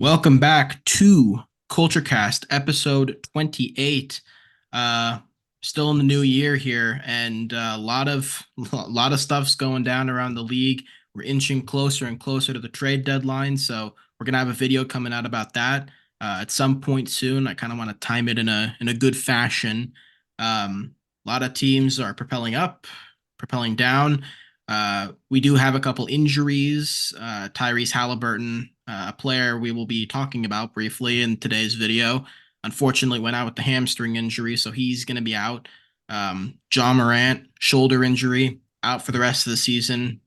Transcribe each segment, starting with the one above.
Welcome back to CultureCast, episode 28. Uh, Still in the new year here, and a lot of stuff's going down around the league. We're inching closer and closer to the trade deadline, so we're gonna have a video coming out about that at some point soon. I kind of want to time it in a good fashion. A lot of teams are propelling up, propelling down. We do have a couple injuries. Tyrese Halliburton, a player we will be talking about briefly in today's video, unfortunately went out with the hamstring injury, so he's going to be out. John Morant, shoulder injury, out for the rest of the season.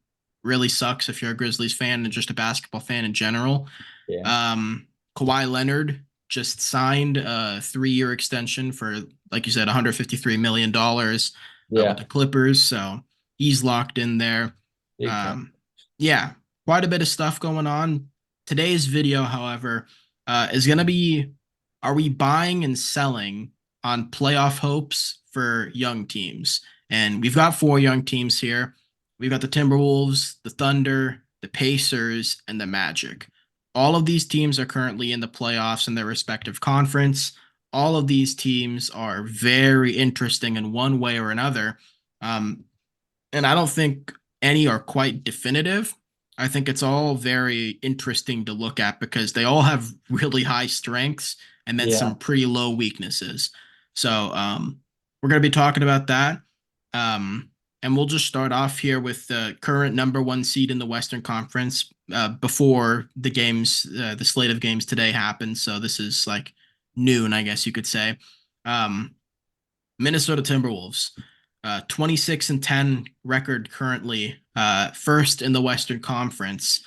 Really sucks if you're a Grizzlies fan and just a basketball fan in general. Yeah. Um, Kawhi Leonard just signed a 3-year extension for, like you said, $153 million with Yeah. the Clippers. So he's locked in there. Big time. Um, yeah, quite a bit of stuff going on. Today's video, however, is going to be, are we buying and selling on playoff hopes for young teams? And we've got 4 young teams here. We've got the Timberwolves, the Thunder, the Pacers, and the Magic. All of these teams are currently in the playoffs in their respective conference. All of these teams are very interesting in one way or another. Um, and I don't think any are quite definitive. I think it's all very interesting to look at because they all have really high strengths and then Yeah. some pretty low weaknesses. So we're going to be talking about that. And we'll just start off here with the current number 1 seed in the Western Conference before the slate of games today happened. So this is like noon, I guess you could say. Um, Minnesota Timberwolves, 26-10 record currently, first in the Western Conference.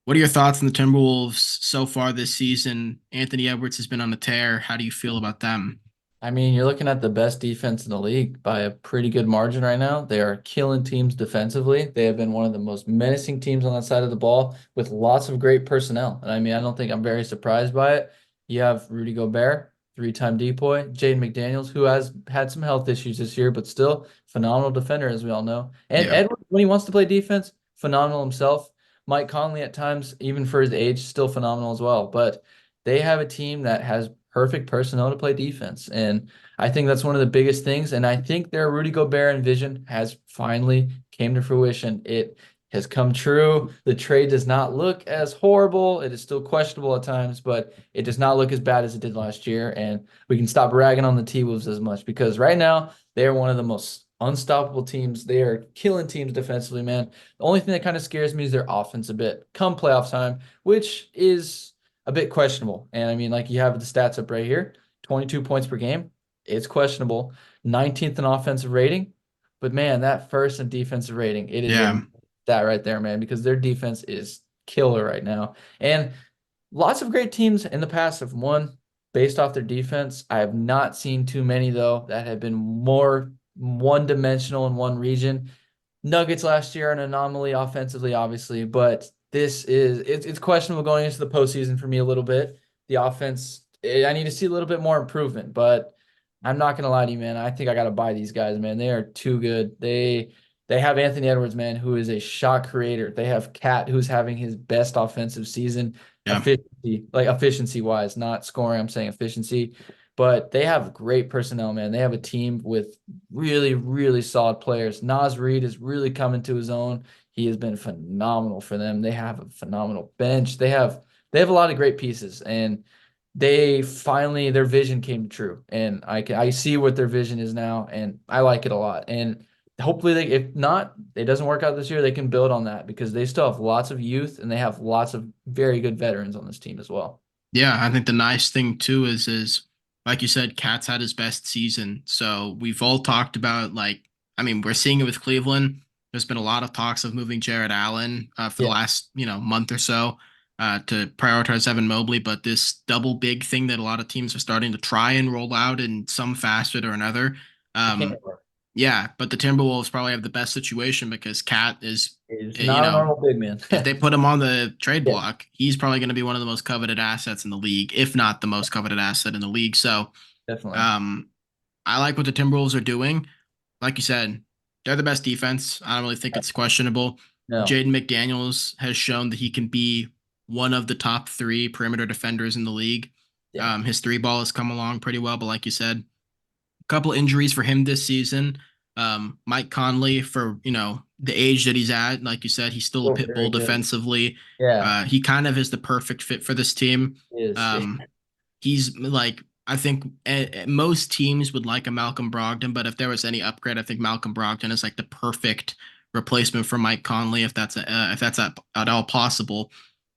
What are your thoughts on the Timberwolves so far this season? Anthony Edwards has been on a tear. How do you feel about them? I mean, you're looking at the best defense in the league by a pretty good margin right now. They are killing teams defensively. They have been one of the most menacing teams on that side of the ball with lots of great personnel. And I mean, I don't think I'm very surprised by it. You have Rudy Gobert, three-time depoy, Jaden McDaniels, who has had some health issues this year, but still phenomenal defender, as we all know. And Yeah. Edwards, when he wants to play defense, phenomenal himself. Mike Conley at times, even for his age, still phenomenal as well. But they have a team that has perfect personnel to play defense. And I think that's one of the biggest things. And I think their Rudy Gobert envision has finally came to fruition. It has come true. The trade does not look as horrible. It is still questionable at times, but it does not look as bad as it did last year. And we can stop ragging on the T-Wolves as much because right now they are one of the most unstoppable teams. They are killing teams defensively, man. The only thing that kind of scares me is their offense a bit come playoff time, which is a bit questionable. And I mean, like you have the stats up right here, 22 points per game. It's questionable. 19th in offensive rating. But man, that first in defensive rating, it is Yeah. a that right there, man, because their defense is killer right now. And lots of great teams in the past have won based off their defense. I have not seen too many, though, that have been more one-dimensional in one region. Nuggets last year, an anomaly offensively, obviously, but it's questionable going into the postseason for me a little bit. The offense, I need to see a little bit more improvement, but I'm not gonna lie to you, man. I think I gotta buy these guys, man. They are too good. They have Anthony Edwards, man, who is a shot creator. They have Cat, who's having his best offensive season, Yeah. efficiency wise, not scoring. I'm saying efficiency. But they have great personnel, man. They have a team with really, really solid players. Naz Reid is really coming to his own. He has been phenomenal for them. They have a phenomenal bench. They have a lot of great pieces, and they finally their vision came true. And I see what their vision is now, and I like it a lot. And hopefully, if not, it doesn't work out this year, they can build on that because they still have lots of youth and they have lots of very good veterans on this team as well. Yeah, I think the nice thing too is like you said, Cat's had his best season. So we've all talked about I mean, we're seeing it with Cleveland. There's been a lot of talks of moving Jared Allen for the Yeah. last month or so to prioritize Evan Mobley, but this double big thing that a lot of teams are starting to try and roll out in some facet or another. It can't Um, work. yeah, but the Timberwolves probably have the best situation because Cat is, It's you not a know, normal big man. if they put him on the trade Yeah, block, he's probably going to be one of the most coveted assets in the league, if not the most coveted asset in the league. So, definitely. um, I like what the Timberwolves are doing. Like you said, they're the best defense. I don't really think it's questionable. No. Jaden McDaniels has shown that he can be one of the top three perimeter defenders in the league. Yeah. His three ball has come along pretty well, but like you said, a couple injuries for him this season. Mike Conley, for the age that he's at, like you said, he's still a Still pit bull very good. defensively. Yeah. He kind of is the perfect fit for this team. He is. Um, he's like I think most teams would like a Malcolm Brogdon, but if there was any upgrade, I think Malcolm Brogdon is like the perfect replacement for Mike Conley if that's at all possible.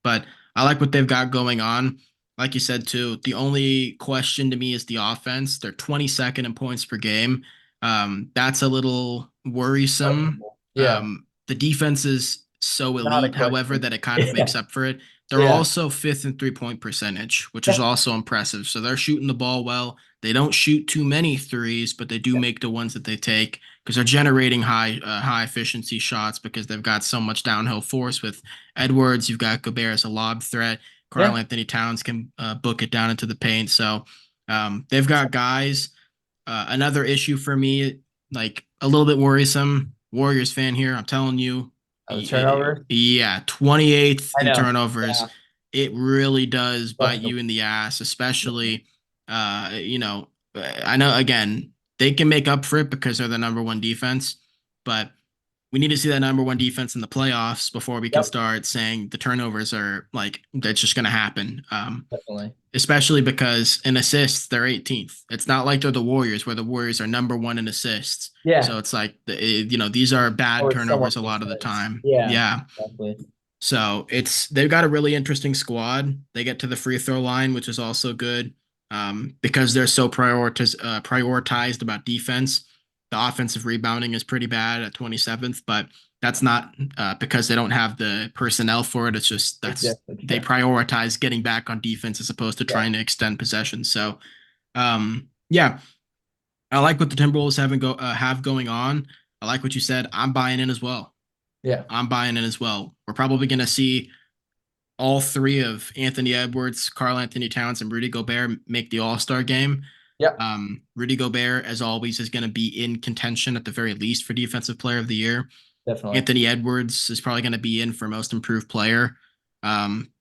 But I like what they've got going on. Like you said too, the only question to me is the offense. They're 22nd in points per game. That's a little worrisome. Questionable. Yeah. The defense is so Not a elite, however, question. that it kind of Yeah. makes up for it. They're Yeah. also fifth in 3-point percentage, which is Yeah. also impressive. So they're shooting the ball well. They don't shoot too many threes, but they do Yeah. make the ones that they take because they're generating high efficiency shots because they've got so much downhill force with Edwards. You've got Gobert as a lob threat. Karl Yeah. Anthony Towns can book it down into the paint. So they've got guys. Another issue for me, like a little bit worrisome. Warriors fan here. I'm telling you, The turnover. yeah, 28th I in know. turnovers. Yeah. It really does bite Questionable. you in the ass, especially, I know again, they can make up for it because they're the number one defense, but we need to see that number one defense in the playoffs before we can Yep. start saying the turnovers are like that's just going to happen. Definitely. Especially because in assists they're 18th. It's not like they're the Warriors where the Warriors are number one in assists. Yeah. So it's like these are bad Or it's someone turnovers a lot of the defense. time. Yeah. Yeah. Exactly. So they've got a really interesting squad. They get to the free throw line, which is also good because they're so prioritized about defense. The offensive rebounding is pretty bad at 27th, but that's not because they don't have the personnel for it. It's just Exactly. they Yeah. prioritize getting back on defense as opposed to Yeah. trying to extend possession. So yeah, I like what the Timberwolves have going on. I like what you said. I'm buying in as well. Yeah. I'm buying in as well. We're probably going to see all three of Anthony Edwards, Karl Anthony Towns, and Rudy Gobert make the All-Star game. Yep. Rudy Gobert, as always, is going to be in contention at the very least for Defensive Player of the Year. Definitely. Anthony Edwards is probably going to be in for Most Improved Player,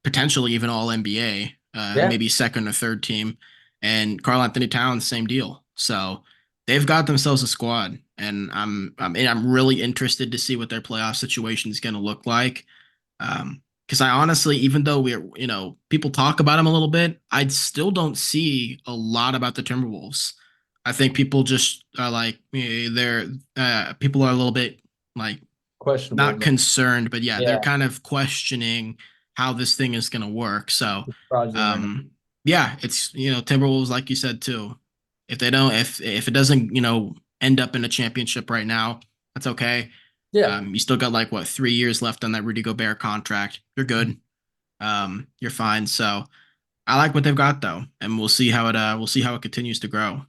potentially even All NBA, Yeah. maybe second or third team. And Karl Anthony Towns, same deal. So they've got themselves a squad, and I'm really interested to see what their playoff situation is going to look like. Because I honestly, even though people talk about them a little bit, I still don't see a lot about the Timberwolves. I think people just are like they're people are a little bit like Questionable. not concerned, but yeah, they're Yeah. kind of questioning how this thing is going to work. So, Fraudulent. yeah, it's Timberwolves, like you said too. If they don't, if it doesn't, end up in a championship right now, that's okay. Yeah. You still got like what 3 years left on that Rudy Gobert contract. You're good. You're fine. So I like what they've got though, and we'll see how it continues to grow.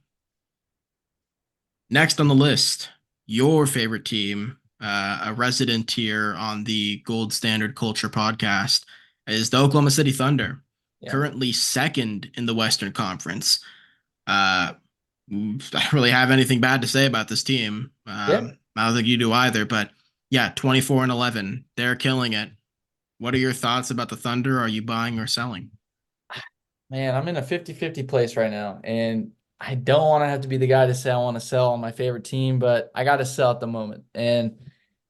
Next on the list, your favorite team, a resident here on the Gold Standard Culture podcast, is the Oklahoma City Thunder, Yeah. currently second in the Western Conference. I don't really have anything bad to say about this team. Yeah. I don't think you do either, but yeah, 24-11, they're killing it. What are your thoughts about the Thunder? Are you buying or selling? Man, I'm in a 50-50 place right now. And I don't want to have to be the guy to say I want to sell on my favorite team, but I got to sell at the moment. And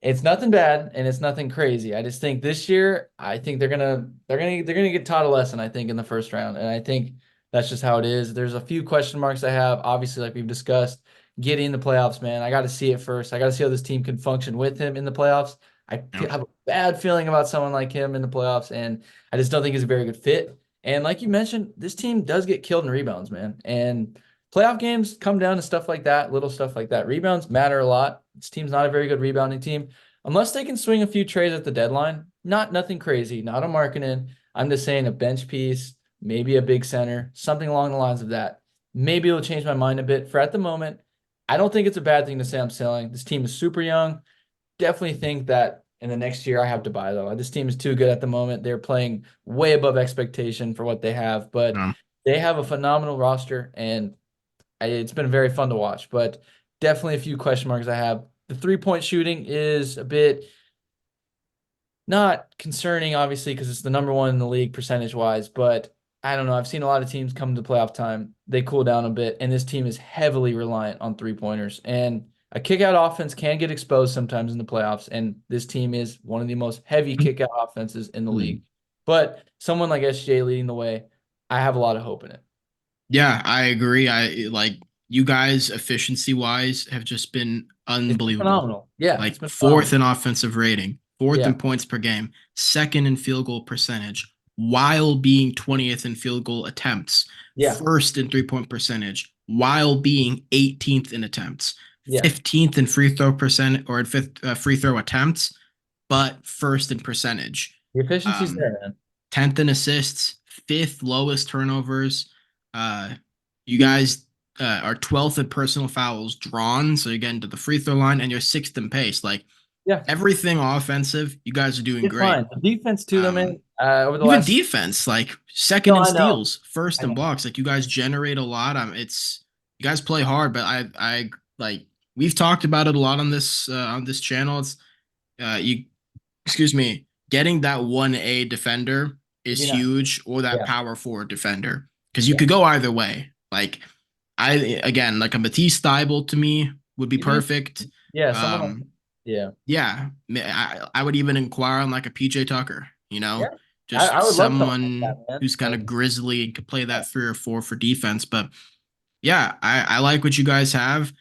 it's nothing bad and it's nothing crazy. I just think this year, I think they're gonna get taught a lesson, I think, in the first round. And I think that's just how it is. There's a few question marks I have, obviously, like we've discussed. Getting the playoffs, man. I got to see it first. I got to see how this team can function with him in the playoffs. Yeah. Have a bad feeling about someone like him in the playoffs, and I just don't think he's a very good fit. And like you mentioned, this team does get killed in rebounds, man. And playoff games come down to stuff like that, little stuff like that. Rebounds matter a lot. This team's not a very good rebounding team. Unless they can swing a few trades at the deadline, nothing crazy, not a marketing. I'm just saying a bench piece, maybe a big center, something along the lines of that. Maybe it'll change my mind a bit. For at the moment, I don't think it's a bad thing to say I'm selling. This team is super young. Definitely think that in the next year I have to buy though. This team is too good at the moment. They're playing way above expectation for what they have, but Um, they have a phenomenal roster and it's been very fun to watch. But definitely a few question marks I have. The 3-point shooting is a bit Not concerning, obviously, because it's the number one in the league percentage wise, but I don't know. I've seen a lot of teams come to playoff time. They cool down a bit, and this team is heavily reliant on three pointers. And a kick out offense can get exposed sometimes in the playoffs. And this team is one of the most heavy kick out offenses in the league. But someone like SJ leading the way, I have a lot of hope in it. Yeah, I agree. I like you guys efficiency wise have just been It's been unbelievable. phenomenal. Yeah, Like it's been fourth phenomenal. in offensive rating, fourth Yeah, in points per game, second in field goal percentage, while being 20th in field goal attempts, yeah, first in 3-point percentage, while being 18th in attempts, yeah. 15th in free throw percent or in fifth free throw attempts, but first in percentage. The efficiency's Um, there, man. 10th in assists, fifth lowest turnovers. Uh, you guys are 12th in personal fouls drawn, so you're getting to the free throw line, and you're sixth in pace. Like Yeah, everything offensive, you guys are doing it's great. fine. The defense too, though, man. Um, Over the Even last, defense, like second no, in I know, steals, first I in know. blocks. Like you guys generate a lot. It's you guys play hard, but I like we've talked about it a lot on this channel. It's you excuse me, getting that 1A defender It'd is be nice. huge, or that Yeah, power forward defender, because you yeah. could go either way. Like I again, like a Matisse Thybulle to me would be You'd be, perfect. yeah, someone like, Um, yeah, yeah, I would even inquire on like a PJ Tucker, yeah. I just would love someone like someone that, man. who's kind Like, of grizzly and could play yeah, that 3 or 4 for defense. But yeah, I like what you guys have.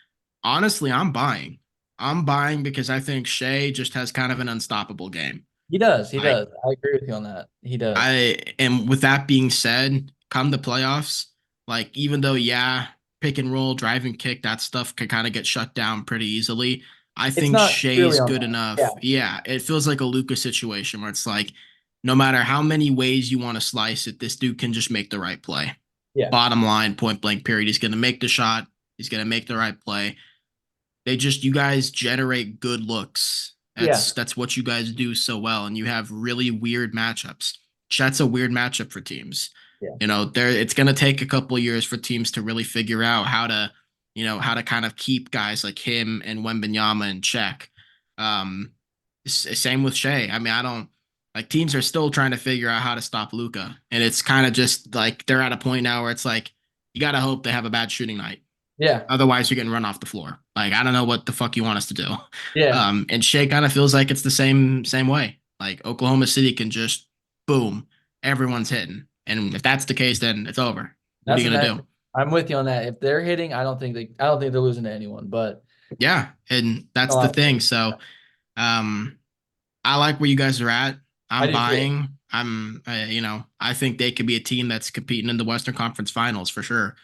Honestly, I'm buying. I'm buying because I think Shea just has kind of an unstoppable game. he does, he Like does. I agree with you on that. He does. I and with that being said, come the playoffs, like even though yeah, pick and roll, drive and kick, that stuff can kind of get shut down pretty easily. I It's think not Shea's really on good that. Yeah, enough. Yeah, it feels like a Luka situation where it's like no matter how many ways you want to slice it, this dude can just make the right play. yeah, Bottom line, point blank period. He's gonna make the shot. He's gonna make the right play. You guys generate good looks. yeah, That's what you guys do so well, and you have really weird matchups. That's a weird matchup for teams. yeah, There it's gonna take a couple of years for teams to really figure out how to kind of keep guys like him and Wembenyama in check. Um, Same with Shea. I mean, I don't like teams are still trying to figure out how to stop Luca, and it's kind of just like they're at a point now where it's like you gotta hope they have a bad shooting night. yeah, Otherwise, you're getting run off the floor. Like I don't know what the fuck you want us to do. yeah. And Shea kind of feels like it's the same way. Like Oklahoma City can just boom, everyone's hitting, and if that's the case, then it's over. What are That's you the gonna nice. do? I'm with you on that. If they're hitting, I don't think they're losing to anyone. But Yeah, and a that's the lot of thing. things. So, um, I like where you guys are at. I I'm do too. buying. I think they could be a team that's competing in the Western Conference Finals for sure.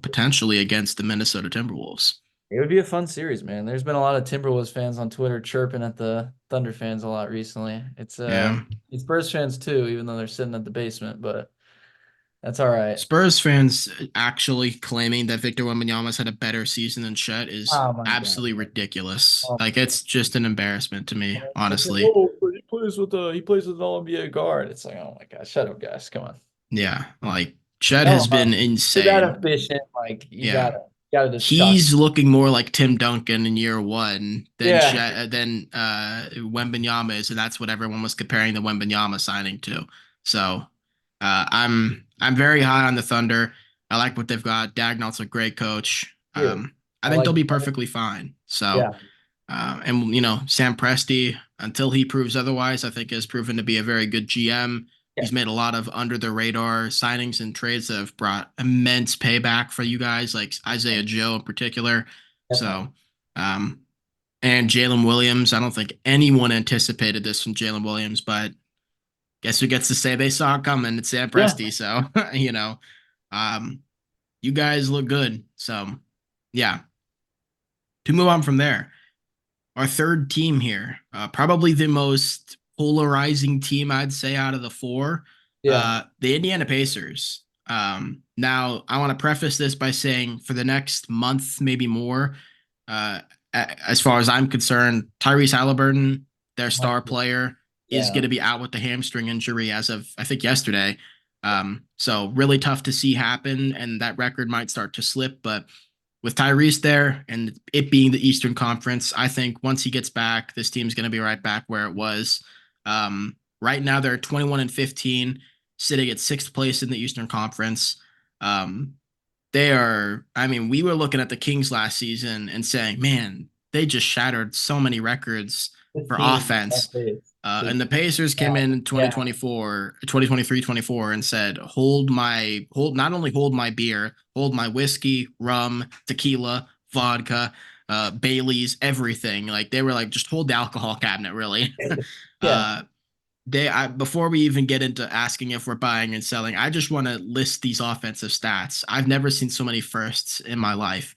Potentially against the Minnesota Timberwolves. It would be a fun series, man. There's been a lot of Timberwolves fans on Twitter chirping at the Thunder fans a lot recently. Yeah. It's Spurs fans too, even though they're sitting at the basement, but that's all right. Spurs fans actually claiming that Victor Wembanyama's had a better season than Chet is Oh my God. absolutely ridiculous. Oh Like my God. it's just an embarrassment to me, It's like, honestly. oh, but he plays with an all NBA guard. It's like, oh my God, shut up, guys. Come on. Yeah, like Chet Tell has him, been you're that insane. efficient. Like Yeah. you gotta just chalk. He's looking more like Tim Duncan in year one than Yeah. Wembenyama is, and that's what everyone was comparing the Wembenyama signing to. So I'm very high on the Thunder. I like what they've got. Dagnall's a great coach. Dude, I I think like, they'll be perfectly fine. So yeah, and Sam Presti, until he proves otherwise, I think has proven to be a very good GM. yeah, He's made a lot of under the radar signings and trades that have brought immense payback for you guys, like Isaiah Joe in particular. definitely. So, um, and Jalen Williams. I don't think anyone anticipated this from Jalen Williams, but guess who gets to say they saw it coming? It's Sam Yeah, Presti. So, um, you guys look good. So, yeah. To move on from there, our third team here, probably the most polarizing team I'd say out of the four, yeah. the Indiana Pacers. Now, I want to preface this by saying for the next month, maybe more, uh, as far as I'm concerned, Tyrese Halliburton, their star player, is Yeah. going to be out with the hamstring injury as of, I think, yesterday. So really tough to see happen, and that record might start to slip, but with Tyrese there and it being the Eastern Conference, I think once he gets back, this team's going to be right back where it was. Right now they're 21-15, sitting at sixth place in the Eastern Conference. Um, they are, I mean, we were looking at the Kings last season and saying, man, they just shattered so many records This for team offense. And is the Pacers came bad. in Yeah. 2024, 2023, 24, and said, not only hold my beer, hold my whiskey, rum, tequila, vodka, Bailey's, everything. Like they were like, just hold the alcohol cabinet, really. Yeah. uh, before we even get into asking if we're buying and selling, I just want to list these offensive stats. I've never seen so many firsts in my life.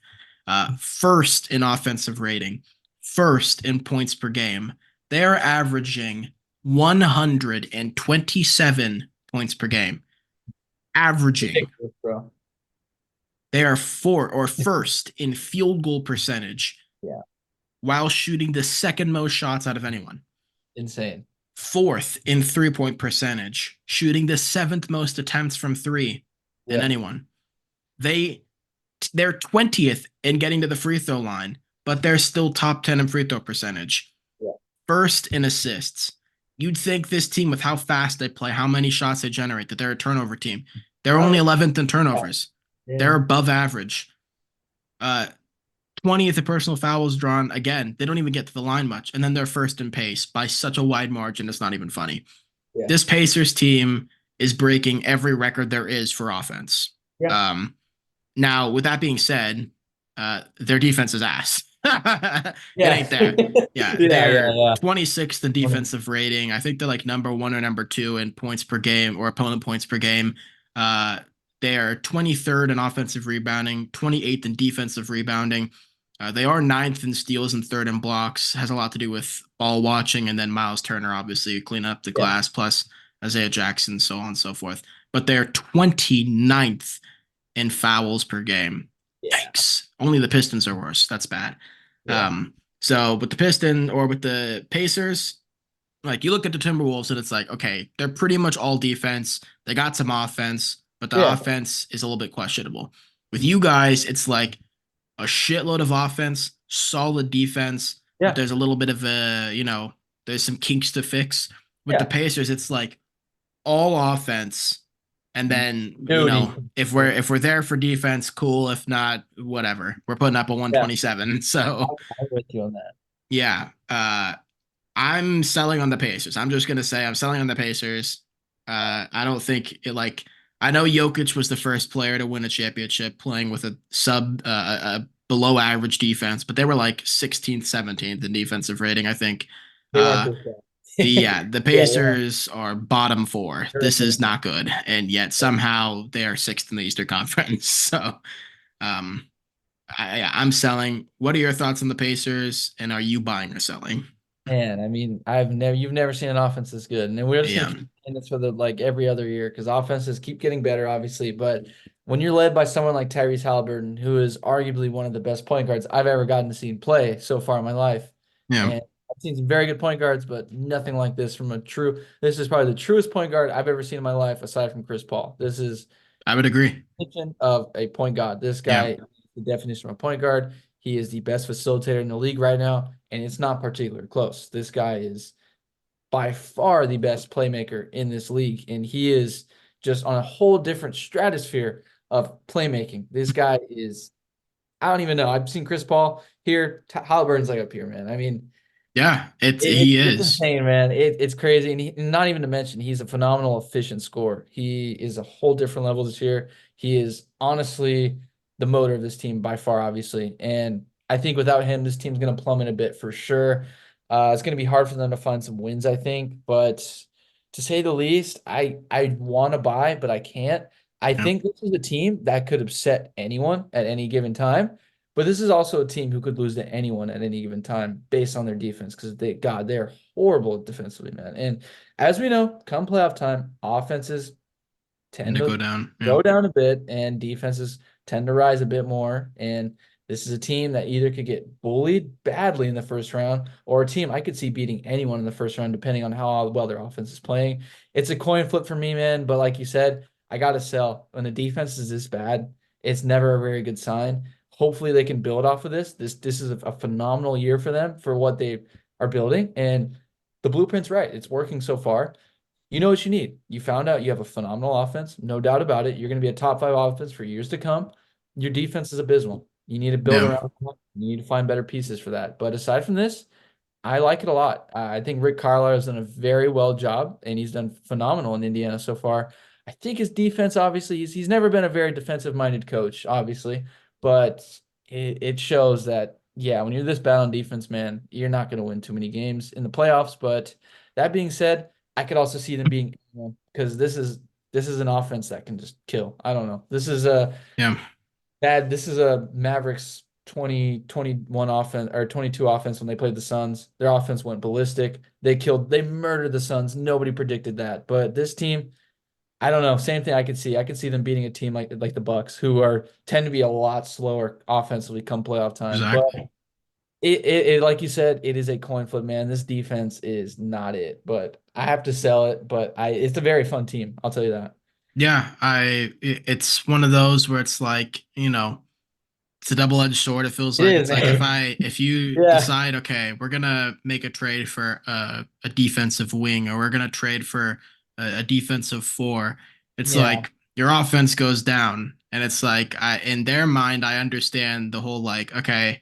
First in offensive rating, first in points per game. They are averaging 127 points per game. Averaging. Ridiculous, bro. They are first in field goal percentage Yeah. while shooting the second most shots out of anyone. Insane. Fourth in 3-point percentage, shooting the seventh most attempts from three than Yeah. anyone. They they're 20th in getting to the free throw line, but they're still top 10 in free throw percentage. Yeah. First in assists. You'd think this team, with how fast they play, how many shots they generate, that they're a turnover team. They're Oh, only 11th in turnovers. yeah. They're above average. Uh, 20th in personal fouls drawn. Again, they don't even get to the line much. And then they're first in pace by such a wide margin, it's not even funny. Yeah. This Pacers team is breaking every record there is for offense. Yeah. Um, Now, with that being said, their defense is ass. It Yeah. ain't there. Yeah, Yeah. they're Yeah. 26th in defensive rating. I think they're like number one or number two in points per game or opponent points per game. Uh, they are 23rd in offensive rebounding, 28th in defensive rebounding. They are ninth in steals and third in blocks. Has a lot to do with ball watching, and then Miles Turner obviously clean up the Yeah. glass, plus Isaiah Jackson, so on and so forth. But they're 29th in fouls per game. Yeah. Yikes. Only the Pistons are worse. That's bad. Yeah. So with the Piston or with the Pacers, like you look at the Timberwolves and it's like, okay, they're pretty much all defense. They got some offense, but the Yeah. offense is a little bit questionable. With you guys, it's like a shitload of offense, solid defense, but Yeah. there's a little bit of there's some kinks to fix. With the Yeah. Pacers, it's like all offense, and then No defense. if we're there for defense, cool. If not, whatever. We're putting up a Yeah. 127. So I'm with you on that. yeah, I'm selling on the Pacers. I'm just gonna say I'm selling on the Pacers. I don't think it like I know Jokic was the first player to win a championship playing with a below average defense, but they were like 16th, 17th in defensive rating, I think. They weren't Uh, this bad. the Yeah. Yeah. Pacers are bottom four. They're This is abysmal. not good, and yet somehow they are sixth in the Eastern Conference. So, um, I'm selling. What are your thoughts on the Pacers, and are you buying or selling? Man, I mean, you've never seen an offense this good, and we're just gonna Yeah, keep saying this for the like every other year because offenses keep getting better, obviously. But when you're led by someone like Tyrese Halliburton, who is arguably one of the best point guards I've ever gotten to see play so far in my life, yeah, and I've seen some very good point guards, but nothing like this from a true. This is probably the truest point guard I've ever seen in my life, aside from Chris Paul. This is I would agree. definition of a point guard. This Yeah, guy is the definition of a point guard. He is the best facilitator in the league right now, and it's not particularly close. This guy is by far the best playmaker in this league, and he is just on a whole different stratosphere of playmaking. This guy is, I don't even know. I've seen Chris Paul here. Halliburton's like up here, man. I mean, yeah. it's He just is. insane, man. It's crazy, and not even to mention he's a phenomenal efficient scorer. He is a whole different level this year. He is honestly the motor of this team by far, obviously. And I think without him, this team's going to plummet a bit for sure. It's going to be hard for them to find some wins, I think. But to say the least, I want to buy, but I can't. I Yeah, think this is a team that could upset anyone at any given time. But this is also a team who could lose to anyone at any given time based on their defense because they're horrible defensively, man. And as we know, come playoff time, offenses and tend to to go down. Yeah, go down a bit and defenses tend to rise a bit more. And this is a team that either could get bullied badly in the first round or a team I could see beating anyone in the first round, depending on how well their offense is playing. It's a coin flip for me, man. But like you said, I got to sell. When the defense is this bad, it's never a very good sign. Hopefully they can build off of this. This is a phenomenal year for them for what they are building. And the blueprint's right. It's working so far. You know what you need. You found out you have a phenomenal offense, no doubt about it. You're going to be a top five offense for years to come. Your defense is abysmal. You need to build Yeah. around that. You need to find better pieces for that. But aside from this, I like it a lot. I think Rick Carlisle has done a very well job, and he's done phenomenal in Indiana so far. I think his defense, obviously, he's never been a very defensive-minded coach, obviously, but it shows that, yeah, when you're this bad on defense, man, you're not going to win too many games in the playoffs. But that being said, I could also see them being, because this is an offense that can just kill. I don't know. Yeah. This is a Mavericks 2021 offense or 22 offense when they played the Suns. Their offense went ballistic. They murdered the Suns. Nobody predicted that. But this team, I don't know. Same thing I could see. I could see them beating a team like the Bucks, who are tend to be a lot slower offensively come playoff time. But Exactly. it like you said, it is a coin flip, man. This defense is not it. But I have to sell it. But it's a very fun team. I'll tell you that. Yeah, it's one of those where it's like, it's a double-edged sword. It feels It like is, it's like man. if you Yeah. decide, okay, we're gonna make a trade for a defensive wing, or we're gonna trade for a defensive four, it's Yeah. like your offense goes down, and it's like in their mind, I understand the whole like, okay,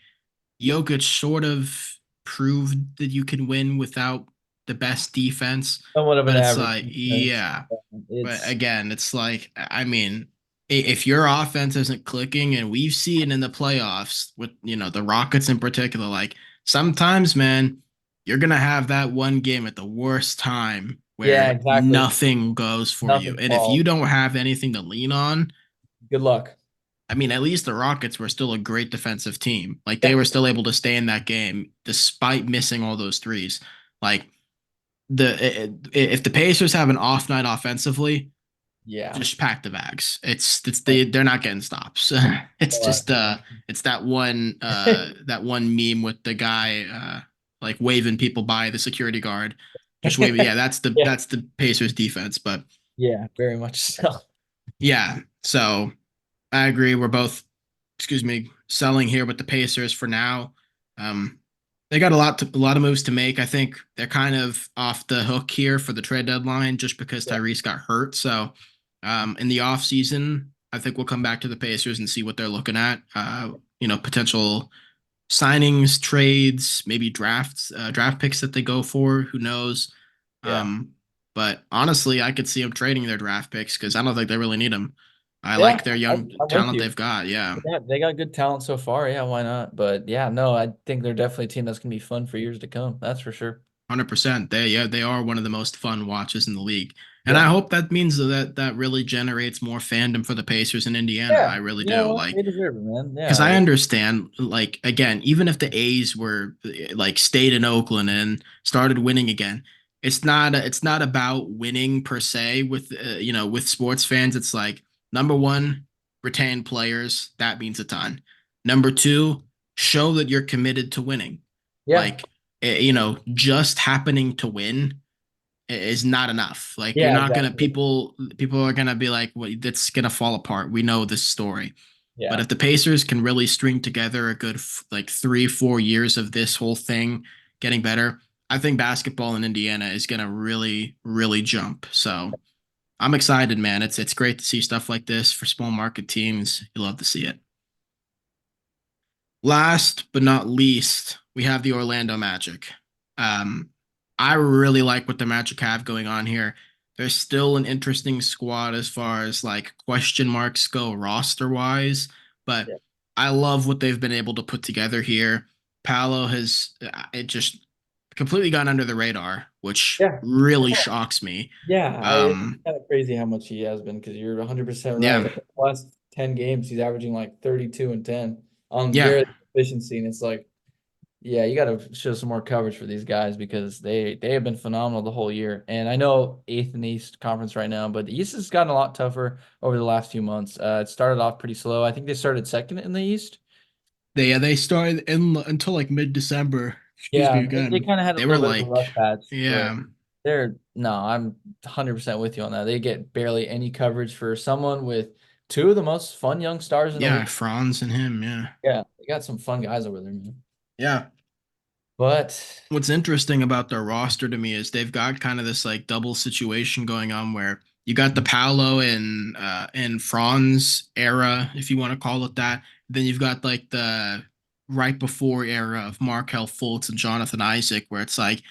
Jokic sort of proved that you can win without the best defense, Somewhat of an but it's average like, defense. yeah. But It's again, it's like, I mean, if your offense isn't clicking, and we've seen in the playoffs with, the Rockets in particular, like sometimes, man, you're gonna have that one game at the worst time yeah, where exactly. nothing goes for you. Nothing And if you falls. don't have anything to lean on, Good luck. I mean, at least the Rockets were still a great defensive team. Like they Yeah. were still able to stay in that game despite missing all those threes. Like if the Pacers have an off night offensively, Yeah. just pack the bags. They're not getting stops. It's Or, just it's that one meme with the guy like waving people by the security guard, just waving. Yeah, yeah. that's the Pacers defense. But Yeah, very much so. yeah, so I agree. We're both, excuse me, selling here with the Pacers for now. Um, they got a lot of moves to make. I think they're kind of off the hook here for the trade deadline just because Yeah. Tyrese got hurt. So, in the off season, I think we'll come back to the Pacers and see what they're looking at. Potential signings, trades, maybe draft picks that they go for. Who knows? Yeah. Um, but honestly, I could see them trading their draft picks because I don't think they really need them. I Yeah, like their young I'm with talent you. they've got. Yeah, Yeah, they got good talent so far. Yeah, why not? But yeah, no, I think they're definitely a team that's gonna be fun for years to come. That's for sure. 100%. They are one of the most fun watches in the league, and I Yeah. hope that means that really generates more fandom for the Pacers in Indiana. Yeah. I really You know do. what? Like They deserve it, man. because Yeah. I understand, like again, even if the A's were like stayed in Oakland and started winning again, it's not about winning per se. With with sports fans, it's like number one, retain players. That means a ton. Number two, show that you're committed to winning. Yeah. Like just happening to win is not enough. Like you're Yeah, not gonna exactly. people are gonna be like, well, that's gonna fall apart. We know this story. But Yeah. if the Pacers can really string together a good like 3 4 years of this whole thing getting better, I think basketball in Indiana is gonna really jump. So I'm excited, man. It's great to see stuff like this for small market teams. You love to see it. Last but not least, we have the Orlando Magic. Um, I really like what the Magic have going on here. There's still an interesting squad as far as like question marks go roster wise, but Yeah. I love what they've been able to put together here. Paolo has it just completely gone under the radar, which Yeah. really shocks me. Yeah, it's Um, kind of crazy how much he has been because you're 100% right. yeah, Like the last 10 games, he's averaging like 32 and 10 on yeah, very efficiency. And it's like, yeah, you got to show some more coverage for these guys because they have been phenomenal the whole year. And I know eighth in the East Conference right now, but the East has gotten a lot tougher over the last few months. It started off pretty slow. I think they started second in the East. they started in until like mid December. Excuse me Yeah, they again. kind of had a They were little bit of a rough like, patch, but yeah. no, I'm 100% with you on that. They get barely any coverage for someone with two of the most fun young stars in the Yeah, league. Franz and him. Yeah. Yeah, they got some fun guys over there, man. Yeah. But What's interesting about their roster to me is they've got kind of this like double situation going on where you got the Paolo and Franz era, if you want to call it that. Then you've got like the right before era of Markel Fultz and Jonathan Isaac, where it's like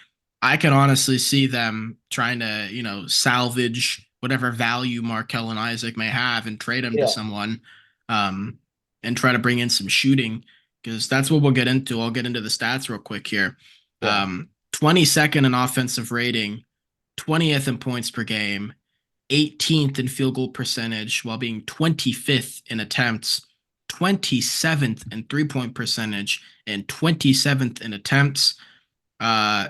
I can honestly see them trying to, salvage whatever value Markel and Isaac may have and trade them to yeah, someone, um, and try to bring in some shooting because that's what we'll get into. I'll get into the stats real quick here. yeah, 22nd in offensive rating, 20th in points per game, 18th in field goal percentage, while being 25th in attempts, 27th in 3-point percentage, and 27th in attempts, uh,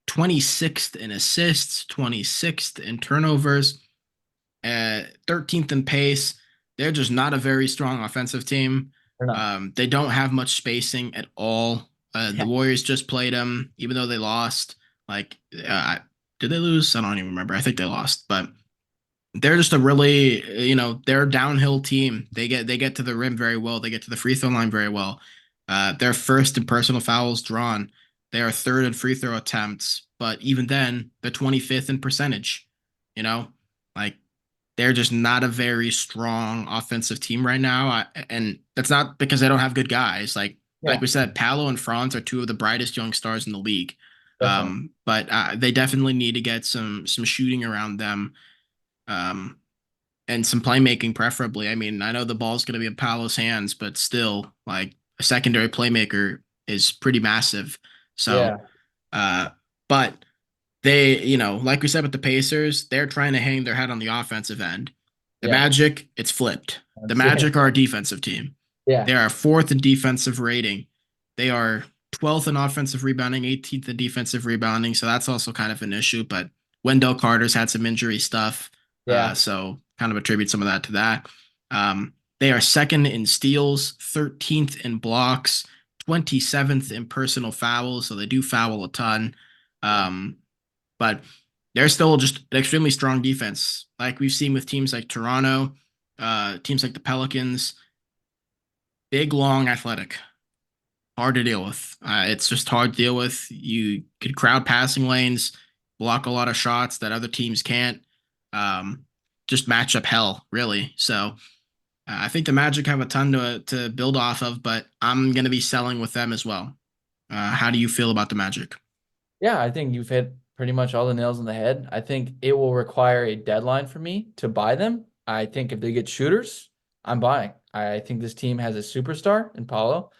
26th in assists, 26th in turnovers, 13th in pace. They're just not a very strong offensive team. they're not. They don't have much spacing at all. The Yeah, Warriors just played them, even though they lost. Like, did they lose? I don't even remember. I think they lost, but they're just a really, they're a downhill team. They get to the rim very well. They get to the free throw line very well. They're first in personal fouls drawn. They are third in free throw attempts, but even then, they're 25th in percentage. You know, like they're just not a very strong offensive team right now. And that's not because they don't have good guys. Like yeah, we said, Paolo and Franz are two of the brightest young stars in the league. definitely. But they definitely need to get some shooting around them, um, and some playmaking, preferably. I mean, I know the ball's going to be in Paolo's hands, but still, like a secondary playmaker is pretty massive. So, Yeah, uh, but they, like we said with the Pacers, they're trying to hang their head on the offensive end. The yeah, Magic, it's flipped. The that's it. Magic are a defensive team. Yeah, They are fourth in defensive rating. They are 12th in offensive rebounding, 18th in defensive rebounding. So that's also kind of an issue. But Wendell Carter's had some injury stuff. yeah, So kind of attribute some of that to that. They are second in steals, 13th in blocks, 27th in personal fouls. So they do foul a ton. yeah, Um, but they're still just an extremely strong defense, like we've seen with teams like Toronto, teams like the Pelicans. Big, long, athletic, hard to deal with. It's just hard to deal with. You could crowd passing lanes, block a lot of shots that other teams can't. Um, just match up hell, really. So I think the Magic have a ton to build off of, but I'm going to be selling with them as well. How do you feel about the Magic? yeah. I think you've hit pretty much all the nails on the head. I think it will require a deadline for me to buy them. I think if they get shooters, I'm buying. I think this team has a superstar in Paulo.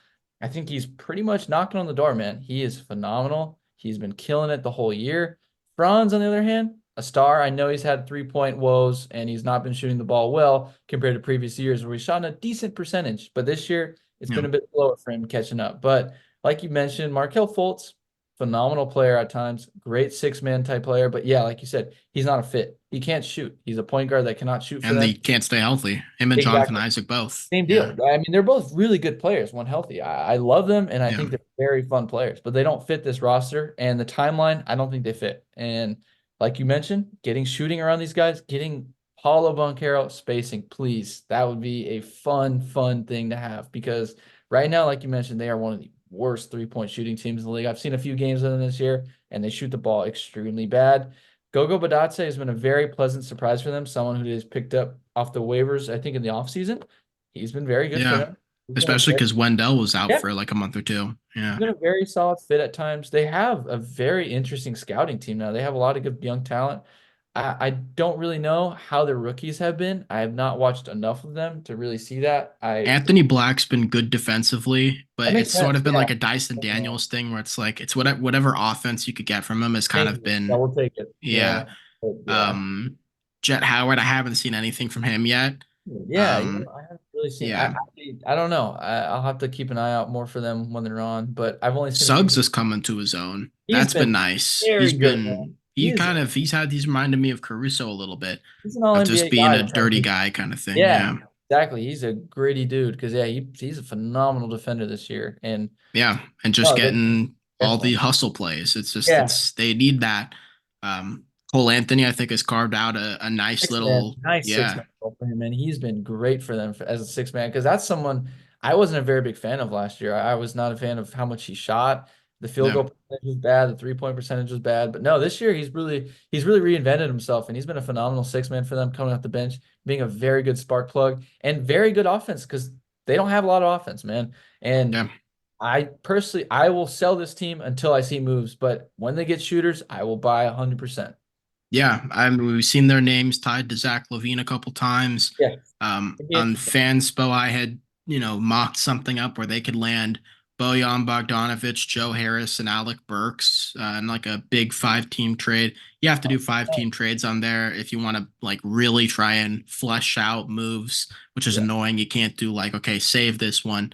I think he's pretty much knocking on the door, man. He is phenomenal. He's been killing it the whole year. Franz, on the other hand, a star. I know he's had 3-point woes and he's not been shooting the ball well compared to previous years where he shot in a decent percentage. But this year, it's Yeah. been a bit slower for him catching up. But like you mentioned, Markel Fultz, phenomenal player at times, great six-man type player. But yeah, like you said, he's not a fit. He can't shoot. He's a point guard that cannot shoot for And they them. can't stay healthy. Him and Jonathan Exactly. Isaac both. Same Yeah. deal. I mean, they're both really good players when healthy. I love them, and I Yeah. think they're very fun players, but they don't fit this roster. And the timeline, I don't think they fit. And like you mentioned, getting shooting around these guys, getting Paulo Banchero spacing, please. That would be a fun thing to have because right now, like you mentioned, they are one of the worst 3-point shooting teams in the league. I've seen a few games of them this year, and they shoot the ball extremely bad. Gogo Badatse has been a very pleasant surprise for them, someone who is picked up off the waivers, I think, in the offseason. He's been very good for Yeah. them. He's been a Especially very, because Wendell was out yeah, for like a month or two. he's Yeah. been a very solid fit at times. They have a very interesting scouting team now. They have a lot of good young talent. I don't really know how the rookies have been. I have not watched enough of them to really see that. Anthony Black's been good defensively, That but makes it's sort sense. of been Yeah. like a Dyson Yeah. Daniels thing where it's like it's whatever offense you could get from him has kind Thank of you. I been, will take it. yeah. Yeah. But yeah. Um, Jet Howard, I haven't seen anything from him yet. Yeah, Um, I haven't really seen. yeah. I don't know. I'll have to keep an eye out more for them when they're on. But I've only seen a few. Suggs is coming to his own. He's That's been been nice. very good, man. He's reminded me of Caruso a little bit He's an all of just NBA being guy a in terms dirty of guy kind of thing. yeah, Yeah. exactly. He's a gritty dude because yeah, he's a phenomenal defender this year. And Yeah, and just no, they getting all the definitely hustle plays. It's just yeah. it's they need that. Cole Anthony, I think, has carved out a nice Six man, little, nice six yeah. man role for him, and he's been great for them as a six man because that's someone I wasn't a very big fan of last year. I was not a fan of how much he shot. The field Yeah. goal percentage was bad. The 3-point percentage was bad. But no, this year he's really reinvented himself, and he's been a phenomenal six man for them coming off the bench, being a very good spark plug and very good offense because they don't have a lot of offense, man. And Yeah. I will sell this team until I see moves, but when they get shooters, I will buy 100%. Yeah, we've seen their names tied to Zach LaVine a couple times. Yes. It'd be On interesting. Fanspo, I had mocked something up where they could land Bojan Bogdanovic, Joe Harris, and Alec Burks in like a big 5-team trade. You have to do 5-team trades on there if you want to like really try and flesh out moves, which is Yeah. annoying. You can't do like, okay, save this one,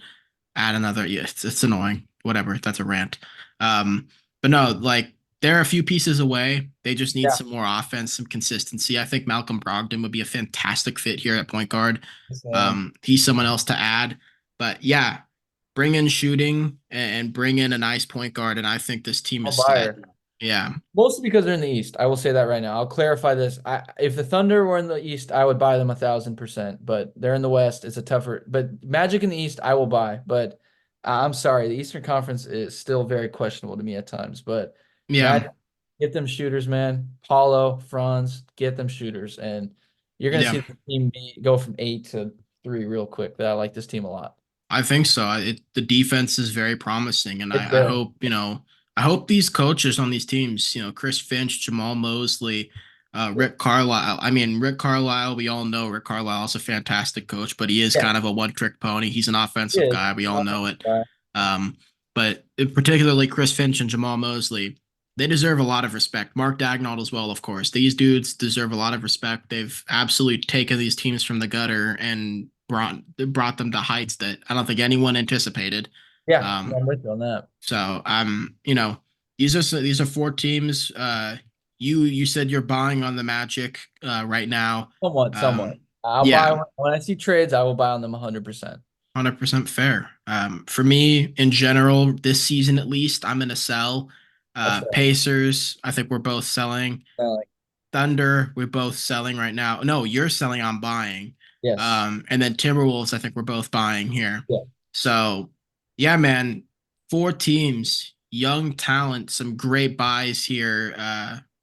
add another. Yeah, it's annoying. Whatever. That's a rant. Um, but no, like they're a few pieces away. They just need Yeah. some more offense, some consistency. I think Malcolm Brogdon would be a fantastic fit here at point guard. Sam. He's someone else to add. But yeah, bring in shooting and bring in a nice point guard, and I think this team I'll is buy set. her. Yeah, Mostly because they're in the East. I will say that right now. I'll clarify this. If the Thunder were in the East, I would buy them 1,000%. But they're in the West. It's a tougher. But Magic in the East, I will buy. But I'm sorry, the Eastern Conference is still very questionable to me at times. But yeah, Magic, get them shooters, man. Paulo, Franz, get them shooters, and you're gonna yeah. see the team go from 8 to 3 real quick. That I like this team a lot. I think so. The defense is very promising, and It's I there. hope I hope these coaches on these teams, Chris Finch, Jamal Mosley, Rick Carlisle. I mean, Rick Carlisle. We all know Rick Carlisle is a fantastic coach, but he is Yeah, kind of a one-trick pony. He's an he offensive is. guy. We all know it. Guy. Um, but particularly Chris Finch and Jamal Mosley, they deserve a lot of respect. Mark Dagnall as well, of course. These dudes deserve a lot of respect. They've absolutely taken these teams from the gutter and brought them to heights that I don't think anyone anticipated. Yeah, no, Um, I'm with you on that. so these are 4 teams. You said you're buying on the Magic right now. Somewhat, somewhat. I'll buy Yeah, when I see trades, I will buy on them 100%. 100% fair. For me, in general, this season at least, I'm gonna sell. That's fair. Pacers, I think we're both selling. Like, Thunder, we're both selling right now. No, you're selling, I'm buying. yes. And then Timberwolves, I think we're both buying here. Yeah. So, yeah, man, 4 teams, young talent, some great buys here,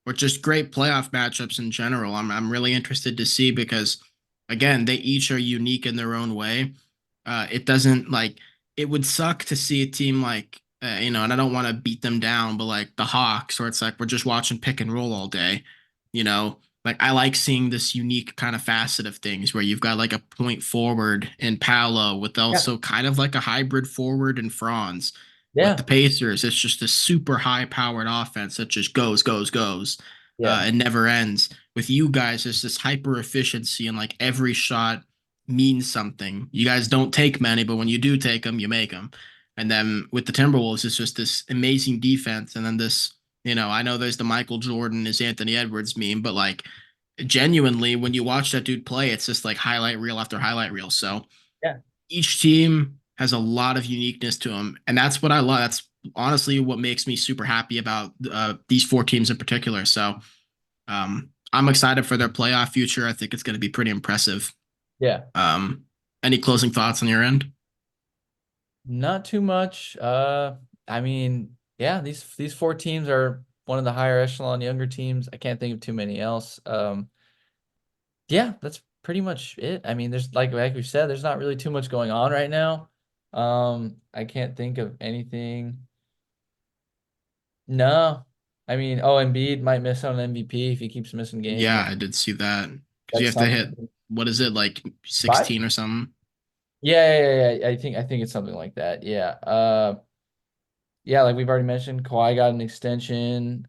or just great playoff matchups in general. I'm really interested to see because, again, they each are unique in their own way. It doesn't like it would suck to see a team like and I don't want to beat them down, but like the Hawks, where it's like we're just watching pick and roll all day. Like I like seeing this unique kind of facet of things where you've got like a point forward in Paolo with Yeah. also kind of like a hybrid forward in Franz. With the Yeah. Pacers, it's just a super high powered offense that just goes, goes, goes, Yeah. and never ends. With you guys, there's this hyper efficiency and like every shot means something. You guys don't take many, but when you do take them, you make them. And then with the Timberwolves, it's just this amazing defense. And then I know there's the Michael Jordan is Anthony Edwards meme, but like genuinely, when you watch that dude play, it's just like highlight reel after highlight reel. So Yeah. each team has a lot of uniqueness to them. And that's what I love. That's honestly what makes me super happy about these 4 teams in particular. So I'm excited for their playoff future. I think it's going to be pretty impressive. Yeah. Um, any closing thoughts on your end? Not too much. I mean, yeah, these 4 teams are one of the higher echelon younger teams. I can't think of too many else. Yeah, that's pretty much it. I mean, there's like we said, there's not really too much going on right now. I can't think of anything. No. I mean, oh, Embiid might miss on an MVP if he keeps missing games. Yeah, I did see that because you That's have to hit something. what is it like Five? 16 or something? Yeah. I think it's something like that. Yeah. Yeah, like we've already mentioned, Kawhi got an extension.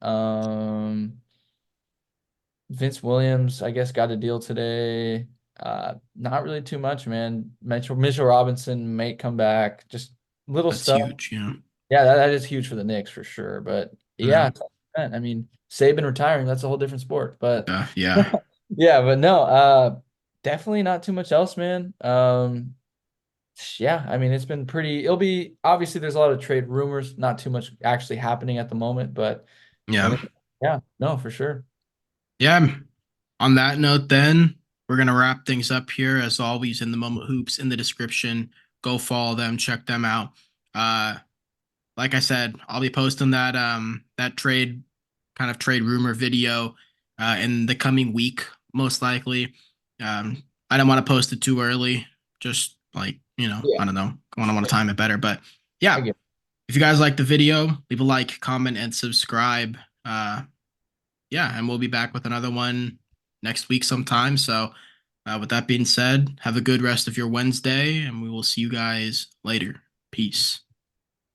Vince Williams, I guess, got a deal today. Not really too much, man. Mitchell Robinson may come back. Just little That's stuff. huge. Yeah. Yeah, that is huge for the Knicks for sure. But Yeah. yeah, I mean, Saban retiring, that's a whole different sport. But Yeah. yeah, but no, definitely not too much else, man. Yeah, I mean, it's been pretty. It'll be obviously there's a lot of trade rumors, not too much actually happening at the moment, but when Yeah. it, yeah, no, for sure. Yeah. On that note, then we're gonna wrap things up here. As always, in the moment hoops in the description. Go follow them, check them out. Uh, like I said, I'll be posting that trade rumor video in the coming week, most likely. I don't want to post it too early, just like, Yeah, I don't know. I want to yeah, time it better. But I yeah, get if you guys like the video, leave a like, comment, and subscribe. Yeah, and we'll be back with another one next week sometime. So, with that being said, have a good rest of your Wednesday, and we will see you guys later. Peace.